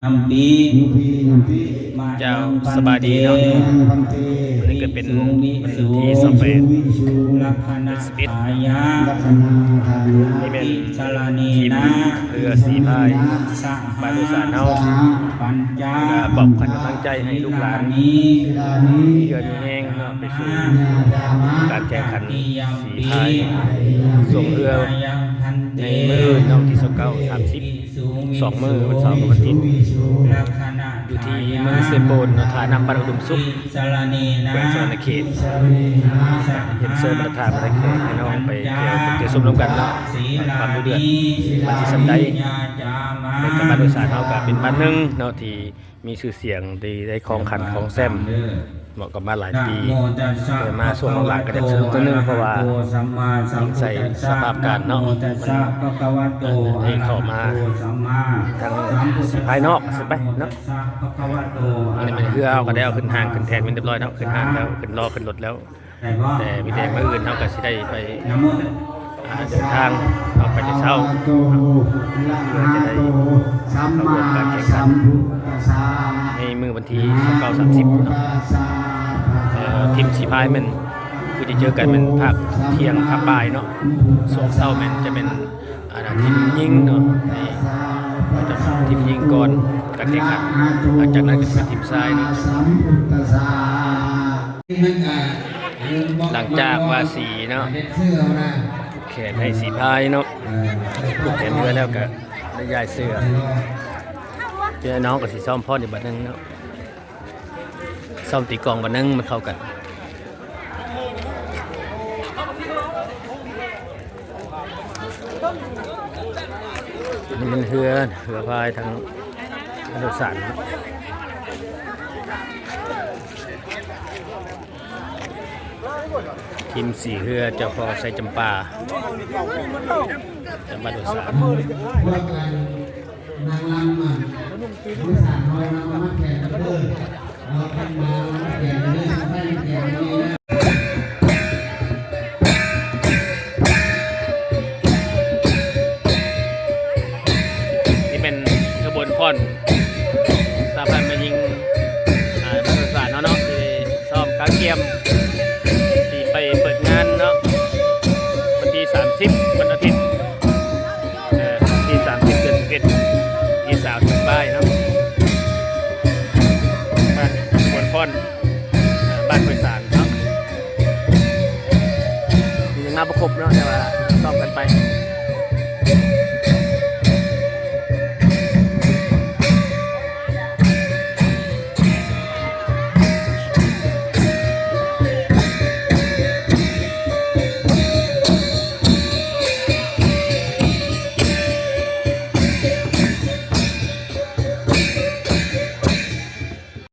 น้ำปีเจ้าสบายดีเนาะนี่ก็เป็นวันที่สเปนสปิดนี่เป็นทีมเรือสีพายบาดุสานเฮาบอกขวัญกำลังใจให้ลูกหลานเดือนแห้งเนาะไปสู่การแข่งขันสีพายส่งเรือในมื้อน้องที่29-30 2 มื้อวันเสาร์กับวันอาทิตย์อยู่ที่เมืองเซโปนฐานำบ้านอุดมสุขแขวงสวรรณเขตเห็นเซิร์ฟประธานประเทศให้น้องไปเกี่ยวสมร่วมกันเนาะความรู้เดือดมันที่สันได้ในกับบ้านโดยสารเฮาก็เป็นบ้านหนึ่งเนาะที่มีชื่อเสียงได้ครองขันของแซมเหมาะกับมาหลายปีแต่มาช่วงหลังๆก็จะสนุกตัวนึงเพราะว่ายิ่งใส่สภาพการเนาะให้เข้ามาทางภายนอกสิไปเนาะอันนี้มันคือเอาก็ได้เอาขึ้นห้างขึ้นแทนเป็นเรียบร้อยเนาะขึ้นห้างแล้วขึ้นรอขึ้นรถแล้วแต่มีแต่มื้ออื่นเฮาก็สิได้ไปเดินทางออกไปในเช้าเพื่อจะได้เข้าร่วมการแข่งขันในมือวันที่29-30เนาะทีมสีพายมันคือจะเจอกันเป็นภาคเที่ยงภาคบ่ายเนาะส่วนเช้ามันจะเป็นทีมยิงเนาะทีมยิงก่อนการแข่งขันหลังจากนั้นก็จะเป็นทีมทรายเนาะหลังจากว่าสีเนาะแขนให้สีพายเนาะผูกแขนเรือแล้วก็ได้ย้ายเสื้อเจ้าน้องกับสีซ้อมพ่อในบัดนึงเนาะซ้อมตีกองบัดนึงมันเข้ากันนี่มันเรือพายทางโดยสารทีมสีเรือเจ้าพ่อใส่จำปาจำปาโดยสารนี่เป็นกระบวนพอนสาพันธ์มายิงบาโดยสารเนาะที่ซ้อมกางเกียมไปเปิดงานเนาะวันที่30วันอาทิตย์ที่30 เดือน 11ที่3ถึงบ่ายเนาะบ้านบนพอนบ้านห้วยสารเนาะยังมาประคบเนาะแต่ว่าซ้อมกันไป